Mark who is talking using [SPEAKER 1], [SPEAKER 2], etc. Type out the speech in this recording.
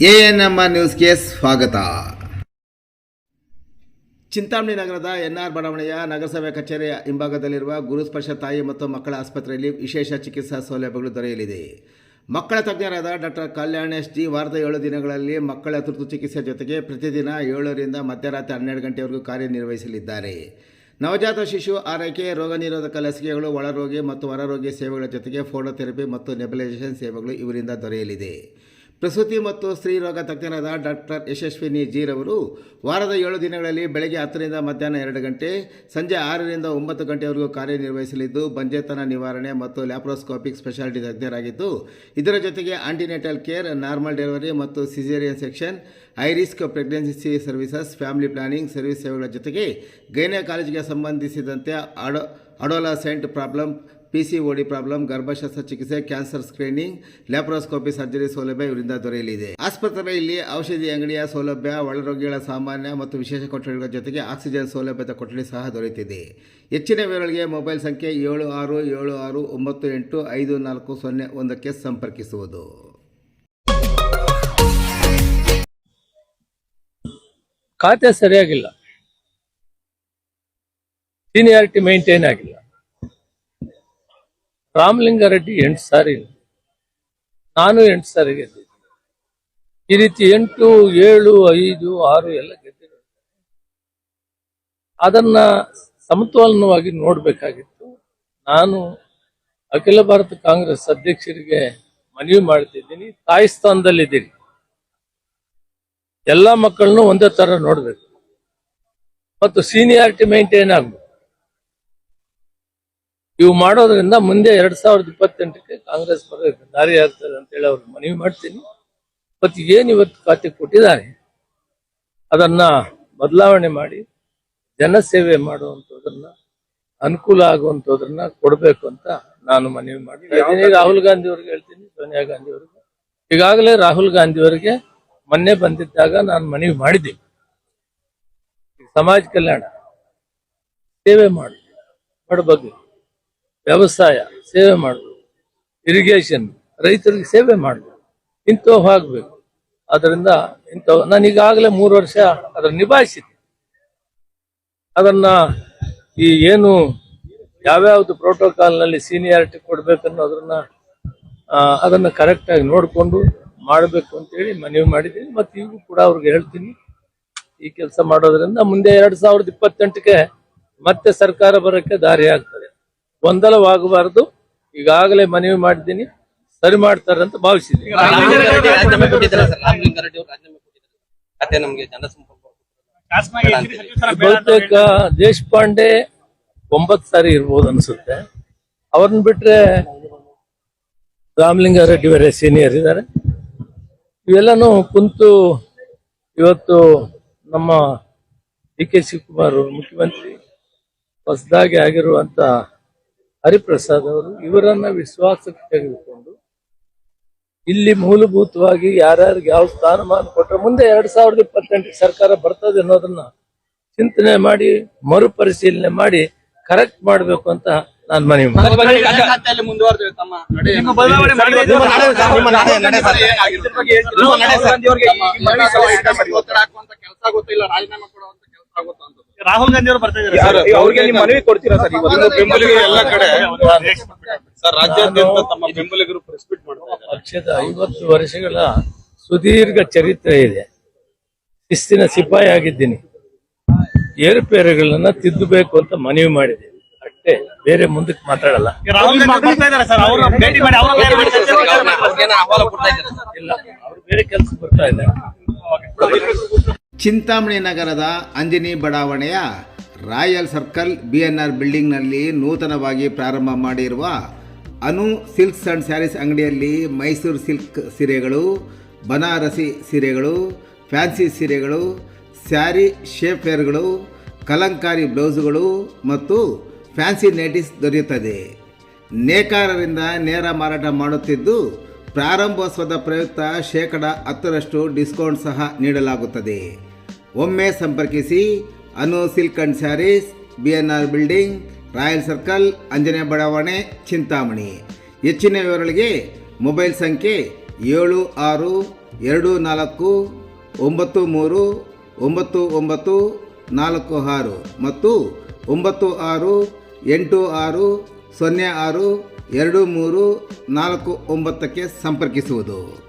[SPEAKER 1] ANM ನ್ಯೂಸ್ಗೆ ಸ್ವಾಗತ. ಚಿಂತಾಮಣಿ ನಗರದ NR ಬಡಾವಣೆಯ ನಗರಸಭೆ ಕಚೇರಿಯ ಹಿಂಭಾಗದಲ್ಲಿರುವ ಗುರುಸ್ಪರ್ಶ ತಾಯಿ ಮತ್ತು ಮಕ್ಕಳ ಆಸ್ಪತ್ರೆಯಲ್ಲಿ ವಿಶೇಷ ಚಿಕಿತ್ಸಾ ಸೌಲಭ್ಯಗಳು ದೊರೆಯಲಿದೆ. ಮಕ್ಕಳ ತಜ್ಞರಾದ ಡಾಕ್ಟರ್ ಕಲ್ಯಾಣ್ ಎಸ್ ಜಿ ವಾರದ 7 ದಿನಗಳಲ್ಲಿ ಮಕ್ಕಳ ತುರ್ತು ಚಿಕಿತ್ಸೆ ಜೊತೆಗೆ ಪ್ರತಿದಿನ 7 ರಿಂದ ಮಧ್ಯರಾತ್ರಿ 12 ಗಂಟೆವರೆಗೂ ಕಾರ್ಯನಿರ್ವಹಿಸಲಿದ್ದಾರೆ. ನವಜಾತ ಶಿಶು ಆರೈಕೆ, ರೋಗ ನಿರೋಧಕ ಲಸಿಕೆಗಳು, ಒಳರೋಗಿ ಮತ್ತು ಹೊರರೋಗಿ ಸೇವೆಗಳ ಜೊತೆಗೆ ಫೋಟೋಥೆರಪಿ ಮತ್ತು ನೆಬುಲೈಸೇಷನ್ ಸೇವೆಗಳು ಇವರಿಂದ ದೊರೆಯಲಿದೆ. ಪ್ರಸೂತಿ ಮತ್ತು ಸ್ತ್ರೀ ರೋಗ ತಜ್ಞರಾದ ಡಾಕ್ಟರ್ ಯಶಸ್ವಿನಿ ಜಿ ರವರು ವಾರದ 7 ದಿನಗಳಲ್ಲಿ ಬೆಳಗ್ಗೆ 10 ರಿಂದ ಮಧ್ಯಾಹ್ನ 2 ಗಂಟೆ, ಸಂಜೆ 6 ರಿಂದ 9 ಗಂಟೆವರೆಗೂ ಕಾರ್ಯನಿರ್ವಹಿಸಲಿದ್ದು, ಬಂಜೆತನ ನಿವಾರಣೆ ಮತ್ತು ಲ್ಯಾಪ್ರೋಸ್ಕೋಪಿಕ್ ಸ್ಪೆಷಾಲಿಟಿ ತಜ್ಞರಾಗಿದ್ದು, ಇದರ ಜೊತೆಗೆ ಆಂಟಿನೆಟಲ್ ಕೇರ್, ನಾರ್ಮಲ್ ಡೆಲಿವರಿ ಮತ್ತು caesarean section, high risk pregnancy services, family planning service ಸೇವೆಗಳ ಜೊತೆಗೆ ಗೈನಕಾಲಜಿಗೆ ಸಂಬಂಧಿಸಿದಂತೆ ಅಡೋಲಸೆಂಟ್ ಪ್ರಾಬ್ಲಮ್, PCOD ಪ್ರಾಬ್ಲಮ್, ಗರ್ಭಶಸ್ತ್ರ ಚಿಕಿತ್ಸೆ, ಕ್ಯಾನ್ಸರ್ ಸ್ಕ್ರೀನಿಂಗ್, ಲ್ಯಾಪ್ರೋಸ್ಕೋಪಿ ಸರ್ಜರಿ ಸೌಲಭ್ಯ ಇವರಿಂದ ದೊರೆಯಲಿದೆ. ಆಸ್ಪತ್ರೆಯಲ್ಲಿ ಔಷಧಿ ಅಂಗಡಿಯ ಸೌಲಭ್ಯ, ಒಳರೋಗಿಗಳ ಸಾಮಾನ್ಯ ಮತ್ತು ವಿಶೇಷ ಕೊಠಡಿಗಳ ಜೊತೆಗೆ ಆಕ್ಸಿಜನ್ ಸೌಲಭ್ಯದ ಕೊಠಡಿ ಸಹ ದೊರೆಯುತ್ತಿದೆ. ಹೆಚ್ಚಿನ ವಿವರಗಳಿಗೆ ಮೊಬೈಲ್ ಸಂಖ್ಯೆ 7676985401ಕ್ಕೆ ಸಂಪರ್ಕಿಸುವುದು.
[SPEAKER 2] ಖಾತೆ ಸರಿಯಾಗಿಲ್ಲ, ಸೀನಿಯಾರಿಟಿ ಮೇಂಟೈನ್ ಆಗಿಲ್ಲ. ರಾಮಲಿಂಗಾರೆಡ್ಡಿ 8 ಸಾರಿ, ನಾನು 8 ಸಾರಿ ಗೆದ್ದಿದ್ದೆ. ಈ ರೀತಿ 8, 7, 5, 6 ಎಲ್ಲ ಗೆದ್ದಿರೋದು. ಅದನ್ನ ಸಮತೋಲನವಾಗಿ ನೋಡ್ಬೇಕಾಗಿತ್ತು. ನಾನು ಅಖಿಲ ಭಾರತ ಕಾಂಗ್ರೆಸ್ ಅಧ್ಯಕ್ಷರಿಗೆ ಮನವಿ ಮಾಡ್ತಿದ್ದೀನಿ, ತಾಯಿ ಸ್ಥಾನದಲ್ಲಿದ್ದೀನಿ, ಎಲ್ಲ ಮಕ್ಕಳನ್ನು ಒಂದೇ ತರ ನೋಡ್ಬೇಕು ಮತ್ತು ಸೀನಿಯಾರಿಟಿ ಮೇಂಟೈನ್ ಆಗ್ಬೇಕು. ಇವು ಮಾಡೋದ್ರಿಂದ ಮುಂದೆ 2028ಕ್ಕೆ ಕಾಂಗ್ರೆಸ್ ಬರಬೇಕು ದಾರಿ ಆಗ್ತದೆ ಅಂತೇಳಿ ಅವ್ರಿಗೆ ಮನವಿ ಮಾಡ್ತೀನಿ. ಮತ್ತು ಏನು ಇವತ್ತು ಖಾತೆ ಕೊಟ್ಟಿದ್ದಾರೆ ಅದನ್ನ ಬದಲಾವಣೆ ಮಾಡಿ ಜನಸೇವೆ ಮಾಡುವಂಥದ್ದನ್ನ, ಅನುಕೂಲ ಆಗುವಂಥದ್ದನ್ನ ಕೊಡಬೇಕು ಅಂತ ನಾನು ಮನವಿ ಮಾಡ್ತೀನಿ. ರಾಹುಲ್ ಗಾಂಧಿ ಅವ್ರಿಗೆ ಹೇಳ್ತೀನಿ, ಸೋನಿಯಾ ಗಾಂಧಿ ಅವ್ರಿಗೆ. ಈಗಾಗಲೇ ರಾಹುಲ್ ಗಾಂಧಿ ಅವರಿಗೆ ಮೊನ್ನೆ ಬಂದಿದ್ದಾಗ ನಾನು ಮನವಿ ಮಾಡಿದ್ದೀನಿ, ಸಮಾಜ ಕಲ್ಯಾಣ ಸೇವೆ ಮಾಡಿ, ಬಡಬಗ್ಗರಿಗೆ ವ್ಯವಸಾಯ ಸೇವೆ ಮಾಡಬೇಕು, ಇರಿಗೇಷನ್ ರೈತರಿಗೆ ಸೇವೆ ಮಾಡಬೇಕು, ಇಂಥವು ಆಗಬೇಕು. ಅದರಿಂದ ಇಂಥವು ನಾನು ಈಗಾಗಲೇ 3 ವರ್ಷ ಅದನ್ನು ನಿಭಾಯಿಸಿದ್ದೆ. ಅದನ್ನ ಈ ಏನು ಯಾವ್ಯಾವ್ದು ಪ್ರೋಟೋಕಾಲ್ನಲ್ಲಿ ಸೀನಿಯಾರಿಟಿ ಕೊಡ್ಬೇಕನ್ನೋದನ್ನ ಅದನ್ನ ಕರೆಕ್ಟಾಗಿ ನೋಡಿಕೊಂಡು ಮಾಡಬೇಕು ಅಂತೇಳಿ ಮನವಿ ಮಾಡಿದ್ದೀನಿ. ಮತ್ತು ಈಗೂ ಕೂಡ ಅವ್ರಿಗೆ ಹೇಳ್ತೀನಿ, ಈ ಕೆಲಸ ಮಾಡೋದ್ರಿಂದ ಮುಂದೆ 2028ಕ್ಕೆ ಮತ್ತೆ ಸರ್ಕಾರ ಬರೋಕ್ಕೆ ದಾರಿ ಆಗ್ತದೆ. ಗೊಂದಲವಾಗಬಾರದು. ಈಗಾಗಲೇ ಮನವಿ ಮಾಡಿದ್ದೀನಿ, ಸರಿ ಮಾಡ್ತಾರೆ ಅಂತ ಭಾವಿಸಿದ್ದೀನಿ. ಬಹುತೇಕ ದೇಶಪಾಂಡೆ 9 ಸಾರಿ ಇರ್ಬೋದು ಅನ್ಸುತ್ತೆ. ಅವ್ರನ್ನ ಬಿಟ್ರೆ ರಾಮಲಿಂಗಾರೆಡ್ಡಿ ಅವರೇ ಸೀನಿಯರ್ ಇದ್ದಾರೆ. ಇವೆಲ್ಲನೂ ಕುಂತು ಇವತ್ತು ನಮ್ಮ DK ಶಿವಕುಮಾರ್ ಅವರು ಮುಖ್ಯಮಂತ್ರಿ, ಹೊಸದಾಗಿ ಆಗಿರುವಂತ ಹರಿಪ್ರಸಾದ್ ಅವರು, ಇವರನ್ನ ವಿಶ್ವಾಸಕ್ಕೆ ತೆಗೆದುಕೊಂಡು ಇಲ್ಲಿ ಮೂಲಭೂತವಾಗಿ ಯಾರ್ಯಾರಿಗೆ ಯಾವ ಸ್ಥಾನಮಾನ ಕೊಟ್ಟರೆ ಮುಂದೆ 2028 ಸರ್ಕಾರ ಬರ್ತದೆ ಅನ್ನೋದನ್ನ ಚಿಂತನೆ ಮಾಡಿ ಮರುಪರಿಶೀಲನೆ ಮಾಡಿ ಕರೆಕ್ಟ್ ಮಾಡಬೇಕು ಅಂತ ನಾನು ಮನವಿ ಮಾಡ್ತೀನಿ.
[SPEAKER 3] ರಾಹುಲ್ ಗಾಂಧಿ ಅವರು ಬರ್ತಾ ಇದ್ದಾರೆ, ಅವ್ರಿಗೆ ನೀವು ಮನವಿ ಕೊಡ್ತೀರಾ ಸರ್? ಬೆಂಬಲಿಗರು ಎಲ್ಲ ಕಡೆ ಸರ್ ರಾಜ್ಯಾದ್ಯಂತ ತಮ್ಮ ಬೆಂಬಲಿಗರು ಪ್ರೆಸ್ ಮೀಟ್ ಮಾಡ್ತಾರೆ.
[SPEAKER 2] ಪಕ್ಷದ 50 ವರ್ಷಗಳ ಸುದೀರ್ಘ ಚರಿತ್ರೆ ಇದೆ. ಶಿಸ್ತಿನ ಸಿಪಾಯಿ ಆಗಿದ್ದೀನಿ. ಏರುಪೇರುಗಳನ್ನ ತಿದ್ದಬೇಕು ಅಂತ ಮನವಿ ಮಾಡಿದ್ದೀನಿ ಅಷ್ಟೇ, ಬೇರೆ ಮುಂದಕ್ಕೆ ಮಾತಾಡಲ್ಲ. ಇಲ್ಲ, ಅವ್ರು ಬೇರೆ ಕೆಲಸ ಬರ್ತಾ ಇದ್ದಾರೆ.
[SPEAKER 1] ಚಿಂತಾಮಣಿ ನಗರದ ಅಂಜನಿ ಬಡಾವಣೆಯ ರಾಯಲ್ ಸರ್ಕಲ್ BNR ಬಿಲ್ಡಿಂಗ್ನಲ್ಲಿ ನೂತನವಾಗಿ ಪ್ರಾರಂಭ ಮಾಡಿರುವ ಅನು ಸಿಲ್ಕ್ಸ್ ಅಂಡ್ ಸ್ಯಾರೀಸ್ ಅಂಗಡಿಯಲ್ಲಿ ಮೈಸೂರು ಸಿಲ್ಕ್ ಸೀರೆಗಳು, ಬನಾರಸಿ ಸೀರೆಗಳು, ಫ್ಯಾನ್ಸಿ ಸೀರೆಗಳು, ಸ್ಯಾರಿ ಶೇಪ್ವೇರ್ಗಳು, ಕಲಂಕಾರಿ ಬ್ಲೌಸುಗಳು ಮತ್ತು ಫ್ಯಾನ್ಸಿ ನೈಟೀಸ್ ದೊರೆಯುತ್ತದೆ. ನೇಕಾರರಿಂದ ನೇರ ಮಾರಾಟ ಮಾಡುತ್ತಿದ್ದು, ಪ್ರಾರಂಭೋತ್ಸವದ ಪ್ರಯುಕ್ತ 10% ಡಿಸ್ಕೌಂಟ್ ಸಹ ನೀಡಲಾಗುತ್ತದೆ. ಒಮ್ಮೆ ಸಂಪರ್ಕಿಸಿ. Anu silk and sarees, BNR building, royal circle, ಅಂಜನೇ ಬಡಾವಣೆ, ಚಿಂತಾಮಣಿ. ಹೆಚ್ಚಿನ ವಿವರಗಳಿಗೆ ಮೊಬೈಲ್ ಸಂಖ್ಯೆ 76 24939946 ಮತ್ತು 9686062349ಕ್ಕೆ ಸಂಪರ್ಕಿಸುವುದು.